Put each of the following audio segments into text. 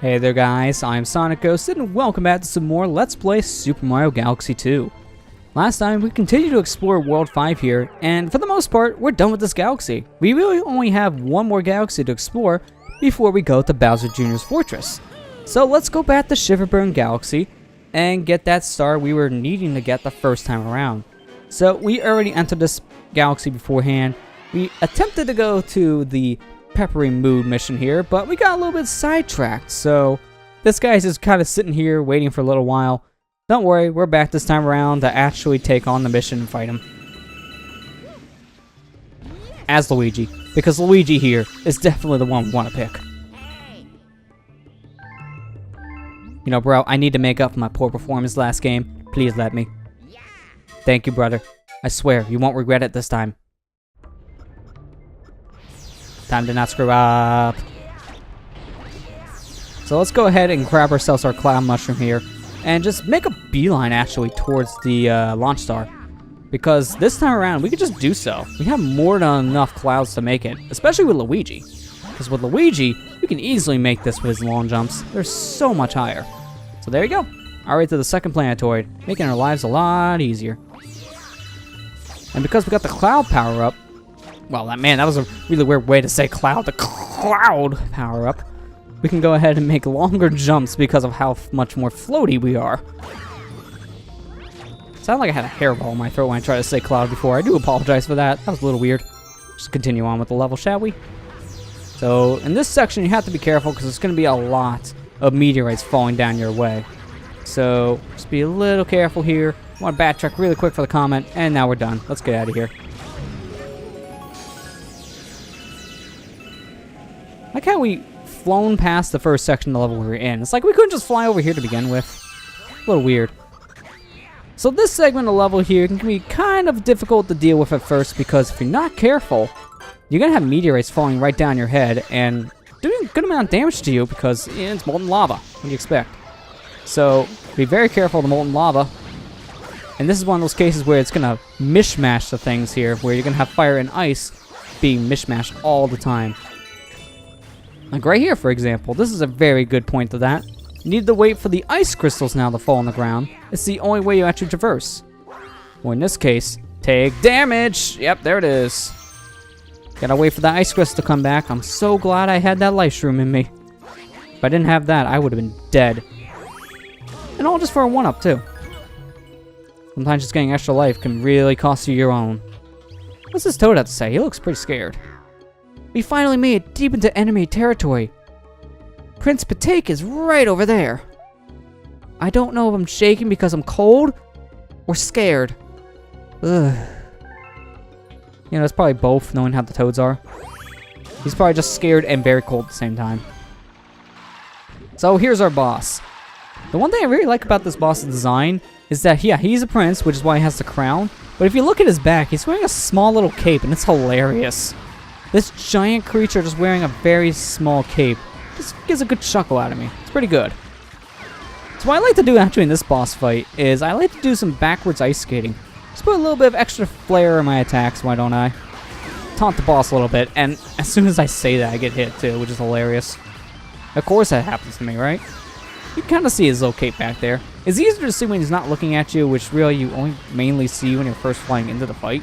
Hey there guys, I'm SonicGhost and welcome back to some more Let's Play Super Mario Galaxy 2. Last time we continued to explore World 5 here, and for the most part, we're done with this galaxy. We really only have one more galaxy to explore before we go to Bowser Jr.'s fortress. So let's go back to Shiverburn Galaxy and get that star we were needing to get the first time around. So we already entered this galaxy beforehand. We attempted to go to the Peppery Mood mission here, but we got a little bit sidetracked, so this guy's just kind of sitting here waiting for a little while. Don't worry, we're back this time around to actually take on the mission and fight him as Luigi, because Luigi here is definitely the one we want to pick. You know, bro, I need to make up for my poor performance last game. Please let me. Thank you, brother. I swear, you won't regret it this time. Time to not screw up. So let's go ahead and grab ourselves our cloud mushroom here and just make a beeline actually towards the launch star, because this time around we could just do so. We have more than enough clouds to make it, especially with Luigi, because with Luigi you can easily make this with his long jumps. They're so much higher. So there you go. Alright, to the second planetoid, making our lives a lot easier. And because we got the cloud power up, well, that was a really weird way to say cloud. The cloud power up. We can go ahead and make longer jumps because of how much more floaty we are. Sounded like I had a hairball in my throat when I tried to say cloud before. I do apologize for that. That was a little weird. Just continue on with the level, shall we? So, in this section, you have to be careful because there's going to be a lot of meteorites falling down your way. So, just be a little careful here. I want to backtrack really quick for the comment, and now we're done. Let's get out of here. Like how we flown past the first section of the level we were in. It's like we couldn't just fly over here to begin with. A little weird. So this segment of the level here can be kind of difficult to deal with at first, because if you're not careful, you're going to have meteorites falling right down your head and doing a good amount of damage to you because it's molten lava. What do you expect? So be very careful of the molten lava. And this is one of those cases where it's going to mishmash the things here, where you're going to have fire and ice being mishmashed all the time. Like right here, for example, this is a very good point to that. You need to wait for the ice crystals now to fall on the ground. It's the only way you actually traverse. Or in this case, take damage! Yep, there it is. Gotta wait for the ice crystal to come back. I'm so glad I had that life shroom in me. If I didn't have that, I would have been dead. And all just for a 1-up, too. Sometimes just getting extra life can really cost you your own. What's this Toad have to say? He looks pretty scared. We finally made it deep into enemy territory. Prince Patake is right over there. I don't know if I'm shaking because I'm cold or scared. Ugh. You know, it's probably both, knowing how the Toads are. He's probably just scared and very cold at the same time. So here's our boss. The one thing I really like about this boss's design is that, yeah, he's a prince, which is why he has the crown. But if you look at his back, he's wearing a small little cape, and it's hilarious. This giant creature just wearing a very small cape just gives a good chuckle out of me. It's pretty good. So what I like to do actually in this boss fight is I like to do some backwards ice skating. Just put a little bit of extra flair in my attacks, why don't I? Taunt the boss a little bit, and as soon as I say that, I get hit too, which is hilarious. Of course that happens to me, right? You can kind of see his little cape back there. It's easier to see when he's not looking at you, which really you only mainly see when you're first flying into the fight.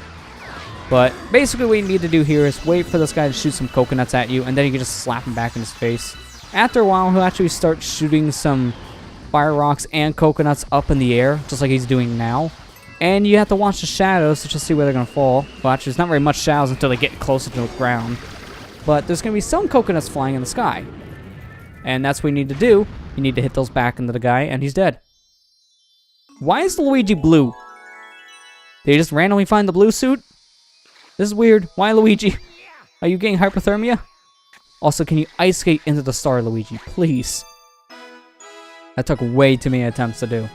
But basically what you need to do here is wait for this guy to shoot some coconuts at you, and then you can just slap him back in his face. After a while, he'll actually start shooting some fire rocks and coconuts up in the air, just like he's doing now. And you have to watch the shadows to just see where they're going to fall. Well, actually, there's not very much shadows until they get closer to the ground. But there's going to be some coconuts flying in the sky. And that's what you need to do. You need to hit those back into the guy, and he's dead. Why is Luigi blue? Did he just randomly find the blue suit? This is weird. Why, Luigi? Are you getting hypothermia? Also, can you ice skate into the star, Luigi? Please. That took way too many attempts to do.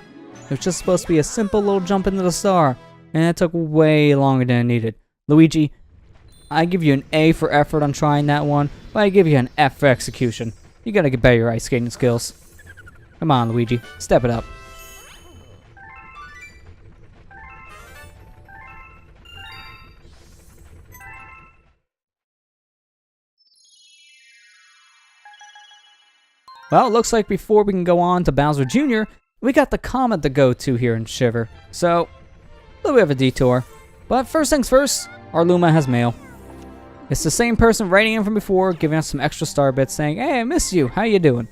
It was just supposed to be a simple little jump into the star, and that took way longer than it needed. Luigi, I give you an A for effort on trying that one, but I give you an F for execution. You gotta get better at your ice skating skills. Come on, Luigi. Step it up. Well, it looks like before we can go on to Bowser Jr., we got the comet to go to here in Shiver. So, a little bit of a detour. But first things first, our Luma has mail. It's the same person writing in from before, giving us some extra star bits, saying, "Hey, I miss you. How you doing?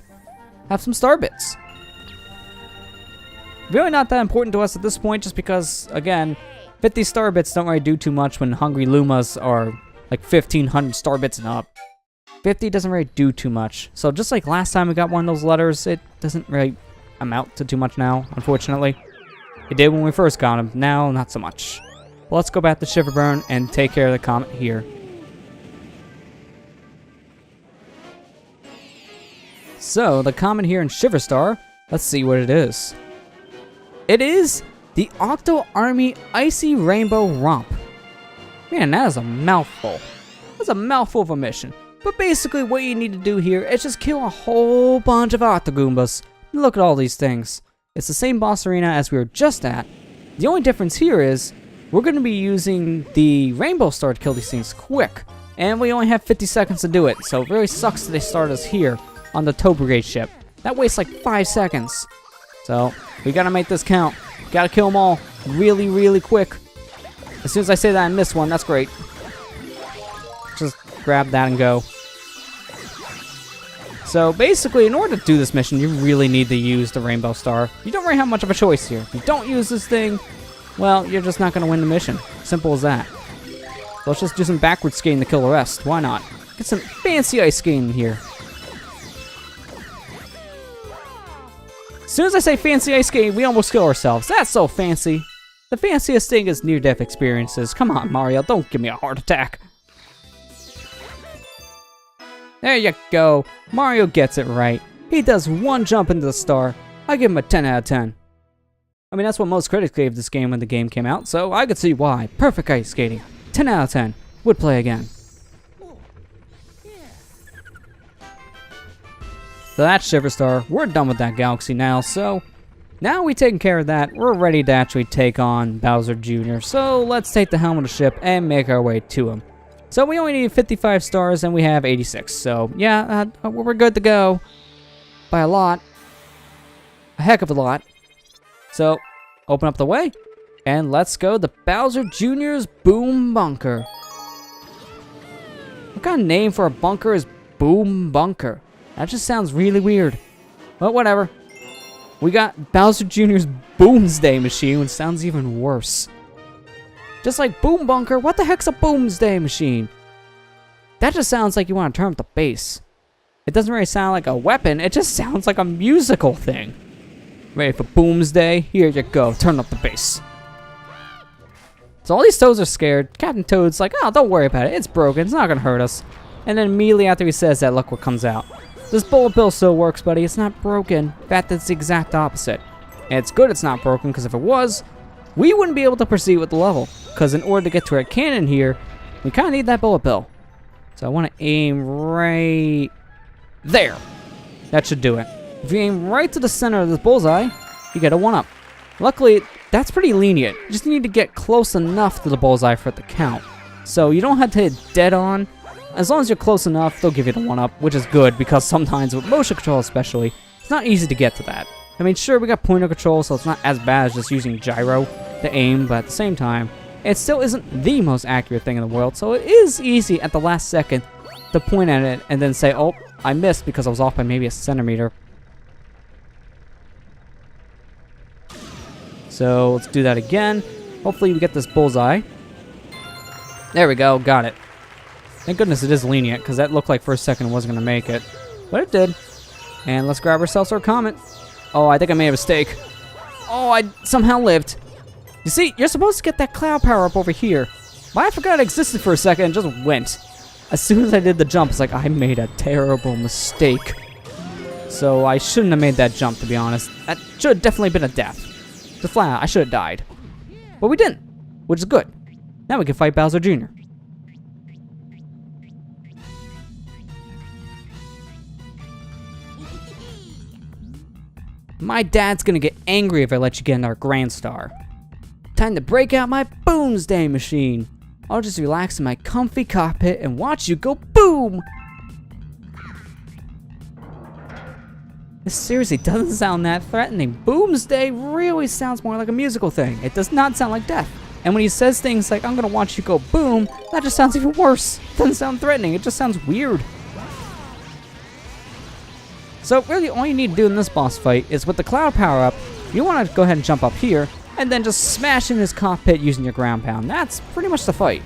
Have some star bits." Really not that important to us at this point, just because, again, 50 star bits don't really do too much when hungry Lumas are like 1,500 star bits and up. 50 doesn't really do too much. So just like last time we got one of those letters, it doesn't really amount to too much now, unfortunately. It did when we first got them. Now, not so much. Well, let's go back to Shiverburn and take care of the comet here. So, the comet here in Shiverstar, let's see what it is. It is the Octo Army Icy Rainbow Romp. Man, that is a mouthful. That's a mouthful of a mission. But basically what you need to do here is just kill a whole bunch of Octogoombas. Look at all these things. It's the same boss arena as we were just at. The only difference here is we're going to be using the Rainbow Star to kill these things quick. And we only have 50 seconds to do it, so it really sucks that they start us here on the Tow Brigade ship. That wastes like 5 seconds. So, we gotta make this count. Gotta kill them all really, really quick. As soon as I say that I missed one, that's great. Just grab that and go. So, basically, in order to do this mission, you really need to use the Rainbow Star. You don't really have much of a choice here. If you don't use this thing, well, you're just not gonna win the mission. Simple as that. So let's just do some backward skating to kill the rest. Why not? Get some fancy ice skating here. As soon as I say fancy ice skating, we almost kill ourselves. That's so fancy. The fanciest thing is near-death experiences. Come on, Mario, don't give me a heart attack. There you go. Mario gets it right. He does one jump into the star. I give him a 10 out of 10. I mean, that's what most critics gave this game when the game came out, so I could see why. Perfect ice skating. 10 out of 10. Would play again. So that's Shiverstar. We're done with that galaxy now, so now we've taken care of that. We're ready to actually take on Bowser Jr. So let's take the helm of the ship and make our way to him. So we only need 55 stars and we have 86. So yeah, we're good to go. By a lot. A heck of a lot. So open up the way and let's go to Bowser Jr.'s Boom Bunker. What kind of name for a bunker is Boom Bunker? That just sounds really weird. But whatever. We got Bowser Jr.'s Boomsday Machine, which sounds even worse. Just like Boom Bunker, what the heck's a Boomsday Machine? That just sounds like you want to turn up the bass. It doesn't really sound like a weapon, it just sounds like a musical thing. Ready for Boomsday? Here you go, turn up the bass. So all these toads are scared. Captain Toad's like, oh, don't worry about it, it's broken, it's not gonna hurt us. And then immediately after he says that, look what comes out. This bullet bill still works, buddy. It's not broken. In fact, it's the exact opposite. And it's good it's not broken, because if it was, we wouldn't be able to proceed with the level. Because in order to get to our cannon here, we kind of need that bullet bill. So I want to aim right there. That should do it. If you aim right to the center of this bullseye, you get a 1-up. Luckily, that's pretty lenient. You just need to get close enough to the bullseye for it to count. So you don't have to hit dead on. As long as you're close enough, they'll give you the 1-up, which is good, because sometimes with motion control especially, it's not easy to get to that. I mean, sure, we got pointer control, so it's not as bad as just using gyro to aim, but at the same time, it still isn't the most accurate thing in the world, so it is easy at the last second to point at it and then say, oh, I missed because I was off by maybe a centimeter. So let's do that again. Hopefully we get this bullseye. There we go, got it. Thank goodness it is lenient, because that looked like for a second it wasn't going to make it. But it did. And let's grab ourselves our comet. Oh, I think I made a mistake. Oh, I somehow lived. You see, you're supposed to get that cloud power up over here. But I forgot it existed for a second and just went. As soon as I did the jump, it's like, I made a terrible mistake. So I shouldn't have made that jump, to be honest. That should have definitely been a death. Just flat out, I should have died. But we didn't, which is good. Now we can fight Bowser Jr. My dad's gonna get angry if I let you get in our Grand Star. Time to break out my Boomsday Machine. I'll just relax in my comfy cockpit and watch you go boom! This seriously doesn't sound that threatening. Boomsday really sounds more like a musical thing. It does not sound like death. And when he says things like, I'm gonna watch you go boom, that just sounds even worse. It doesn't sound threatening, it just sounds weird. So really all you need to do in this boss fight is with the cloud power up, you want to go ahead and jump up here, and then just smash in his cockpit using your ground pound. That's pretty much the fight.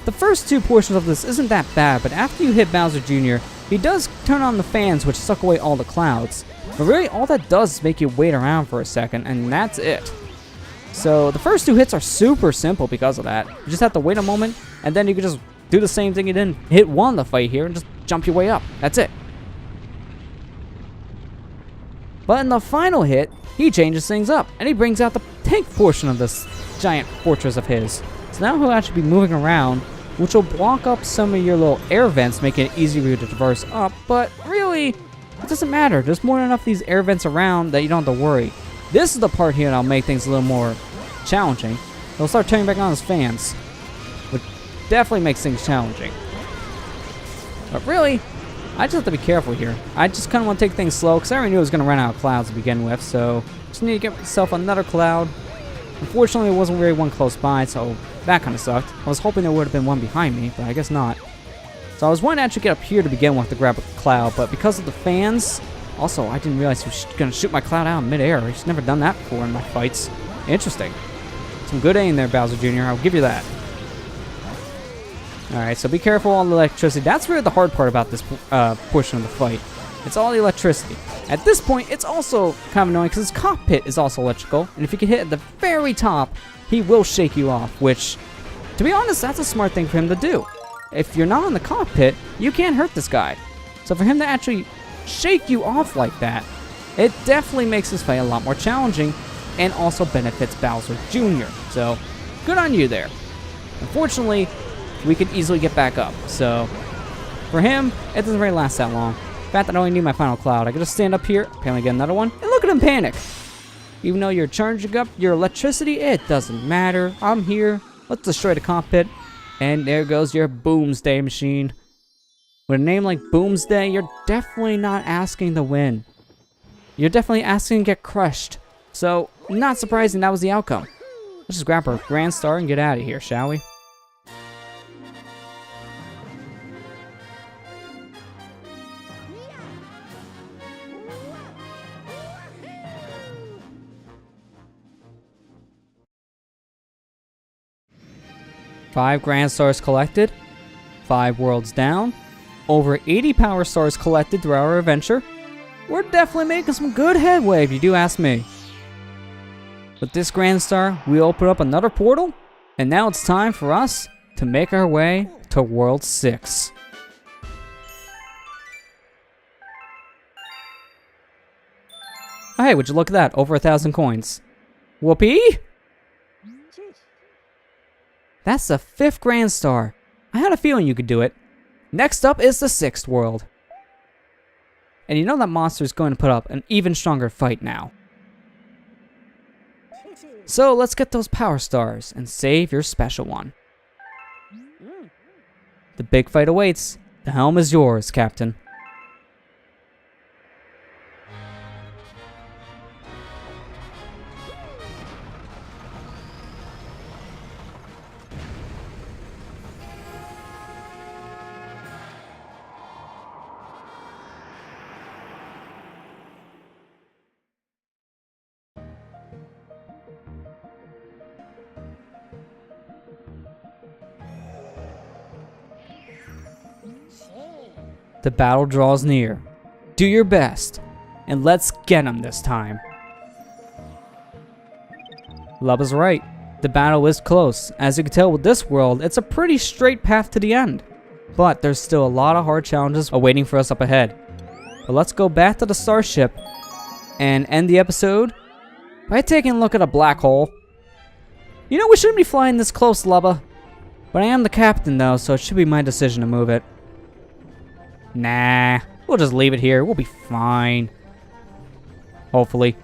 The first two portions of this isn't that bad, but after you hit Bowser Jr., he does turn on the fans which suck away all the clouds. But really all that does is make you wait around for a second, and that's it. So the first two hits are super simple because of that. You just have to wait a moment, and then you can just do the same thing you did in hit one of the fight here, and just jump your way up. That's it. But in the final hit, he changes things up, and he brings out the tank portion of this giant fortress of his. So now he'll actually be moving around, which will block up some of your little air vents, making it easier for you to traverse up, but really, it doesn't matter. There's more than enough of these air vents around that you don't have to worry. This is the part here that'll make things a little more challenging. He'll start turning back on his fans, which definitely makes things challenging. But really, I just have to be careful here. I just kind of want to take things slow, because I already knew I was going to run out of clouds to begin with, so just need to get myself another cloud. Unfortunately, there wasn't really one close by, so that kind of sucked. I was hoping there would have been one behind me, but I guess not. So I was wanting to actually get up here to begin with to grab a cloud, but because of the fans, also, I didn't realize he was going to shoot my cloud out in midair. He's never done that before in my fights. Interesting. Some good aim there, Bowser Jr., I'll give you that. Alright, so be careful on the electricity. That's really the hard part about this portion of the fight. It's all the electricity. At this point, it's also kind of annoying because his cockpit is also electrical, and if you can hit at the very top, he will shake you off, which, to be honest, that's a smart thing for him to do. If you're not in the cockpit, you can't hurt this guy. So for him to actually shake you off like that, it definitely makes this fight a lot more challenging, and also benefits Bowser Jr. So, good on you there. Unfortunately, we could easily get back up, so for him, it doesn't really last that long. In fact, I only need my final cloud. I can just stand up here, apparently get another one, and look at him panic. Even though you're charging up your electricity, it doesn't matter. I'm here. Let's destroy the cockpit. And there goes your Boomsday Machine. With a name like Boomsday, you're definitely not asking to win. You're definitely asking to get crushed. So, not surprising that was the outcome. Let's just grab our Grand Star and get out of here, shall we? Five Grand Stars collected, 5 worlds down, over 80 Power Stars collected throughout our adventure. We're definitely making some good headway if you do ask me. With this Grand Star, we open up another portal, and now it's time for us to make our way to World 6. Oh, hey, would you look at that? Over 1,000 coins. Whoopee! That's the 5th Grand Star. I had a feeling you could do it. Next up is the 6th world. And you know that monster is going to put up an even stronger fight now. So let's get those Power Stars and save your special one. The big fight awaits. The helm is yours, Captain. The battle draws near. Do your best, and let's get him this time. Lubba's right. The battle is close. As you can tell with this world, it's a pretty straight path to the end. But there's still a lot of hard challenges awaiting for us up ahead. But let's go back to the starship and end the episode by taking a look at a black hole. You know, we shouldn't be flying this close, Lubba. But I am the captain though, so it should be my decision to move it. Nah, we'll just leave it here. We'll be fine. Hopefully.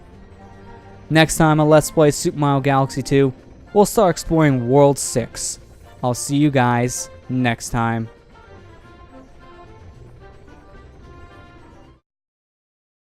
Next time on Let's Play Super Mario Galaxy 2, we'll start exploring World 6. I'll see you guys next time.